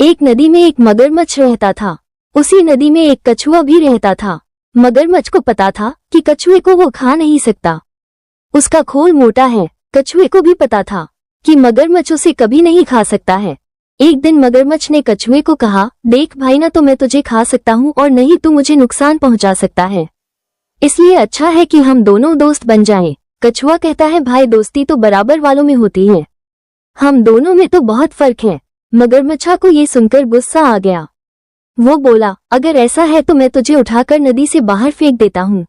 एक नदी में एक मगरमच्छ रहता था। उसी नदी में एक कछुआ भी रहता था। मगरमच्छ को पता था कि कछुए को वो खा नहीं सकता, उसका खोल मोटा है। कछुए को भी पता था कि मगरमच्छ उसे कभी नहीं खा सकता है। एक दिन मगरमच्छ ने कछुए को कहा, देख भाई, ना तो मैं तुझे खा सकता हूँ और न ही तू मुझे नुकसान पहुंचा सकता है, इसलिए अच्छा है कि हम दोनों दोस्त बन जाएं। कछुआ कहता है, भाई दोस्ती तो बराबर वालों में होती है, हम दोनों में तो बहुत फर्क है। मगरमच्छा को ये सुनकर गुस्सा आ गया। वो बोला, अगर ऐसा है तो मैं तुझे उठाकर नदी से बाहर फेंक देता हूँ,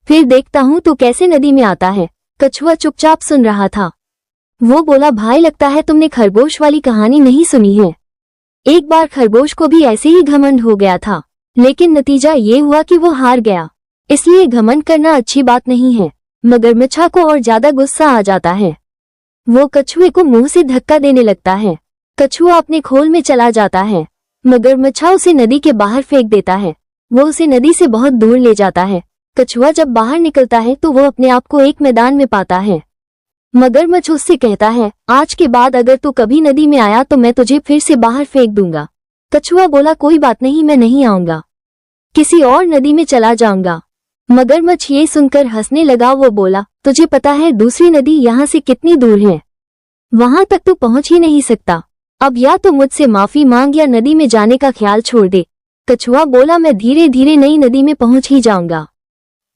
फिर देखता हूँ तू कैसे नदी में आता है। कछुआ चुपचाप सुन रहा था। वो बोला, भाई लगता है तुमने खरगोश वाली कहानी नहीं सुनी है। एक बार खरगोश को भी ऐसे ही घमंड हो गया था, लेकिन नतीजा ये हुआ कि वो हार गया, इसलिए घमंड करना अच्छी बात नहीं है। मगरमच्छा को और ज्यादा गुस्सा आ जाता है। वो कछुए को मुंह से धक्का देने लगता है। कछुआ अपने खोल में चला जाता है। मगरमच्छा उसे नदी के बाहर फेंक देता है। वो उसे नदी से बहुत दूर ले जाता है। कछुआ जब बाहर निकलता है तो वो अपने आप को एक मैदान में पाता है। मगरमच्छ उससे कहता है, आज के बाद अगर तू कभी नदी में आया तो मैं तुझे फिर से बाहर फेंक दूंगा। कछुआ बोला, कोई बात नहीं, मैं नहीं आऊंगा, किसी और नदी में चला जाऊंगा। मगरमच्छ ये सुनकर हंसने लगा। वो बोला, तुझे पता है दूसरी नदी यहाँ से कितनी दूर है, वहां तक तू पहुंच ही नहीं सकता। अब या तो मुझसे माफी मांग या नदी में जाने का ख्याल छोड़ दे। कछुआ बोला, मैं धीरे धीरे नई नदी में पहुंच ही जाऊंगा,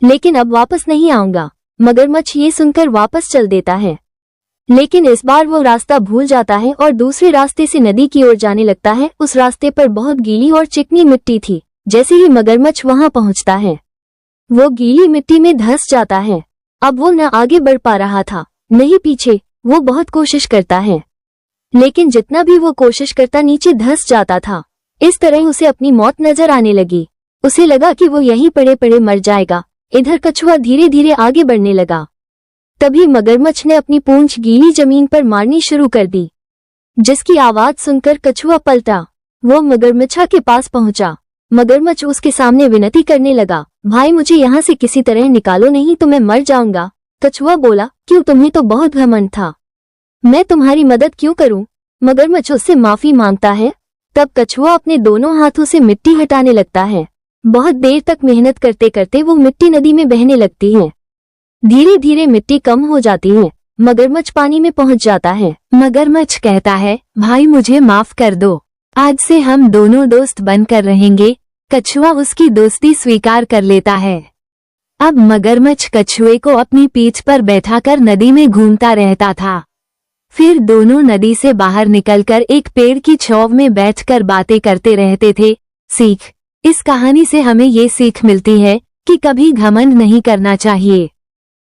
लेकिन अब वापस नहीं आऊंगा। मगरमच्छ ये सुनकर वापस चल देता है, लेकिन इस बार वो रास्ता भूल जाता है और दूसरे रास्ते से नदी की ओर जाने लगता है। उस रास्ते पर बहुत गीली और चिकनी मिट्टी थी। जैसे ही मगरमच्छ वहां पहुंचता है, वो गीली मिट्टी में धंस जाता है। अब वो न आगे बढ़ पा रहा था न ही पीछे। वो बहुत कोशिश करता है, लेकिन जितना भी वो कोशिश करता नीचे धंस जाता था। इस तरह उसे अपनी मौत नजर आने लगी। उसे लगा कि वो यहीं पड़े पड़े मर जाएगा। इधर कछुआ धीरे धीरे आगे बढ़ने लगा। तभी मगरमच्छ ने अपनी पूंछ गीली जमीन पर मारनी शुरू कर दी, जिसकी आवाज सुनकर कछुआ पलटा। वो मगरमच्छा के पास पहुंचा। मगरमच्छ उसके सामने विनती करने लगा, भाई मुझे यहाँ से किसी तरह निकालो, नहीं तो मैं मर जाऊंगा। कछुआ बोला, क्यों, तुम्हें तो बहुत घमंड था, मैं तुम्हारी मदद क्यों करूं। मगरमच्छ उससे माफी मांगता है। तब कछुआ अपने दोनों हाथों से मिट्टी हटाने लगता है। बहुत देर तक मेहनत करते करते वो मिट्टी नदी में बहने लगती है। धीरे धीरे मिट्टी कम हो जाती है। मगरमच्छ पानी में पहुंच जाता है। मगरमच्छ कहता है, भाई मुझे माफ कर दो, आज से हम दोनों दोस्त बनकर रहेंगे। कछुआ उसकी दोस्ती स्वीकार कर लेता है। अब मगरमच्छ कछुए को अपनी पीठ पर बैठाकर नदी में घूमता रहता था। फिर दोनों नदी से बाहर निकलकर एक पेड़ की छांव में बैठकर बातें करते रहते थे। सीख, इस कहानी से हमें ये सीख मिलती है कि कभी घमंड नहीं करना चाहिए।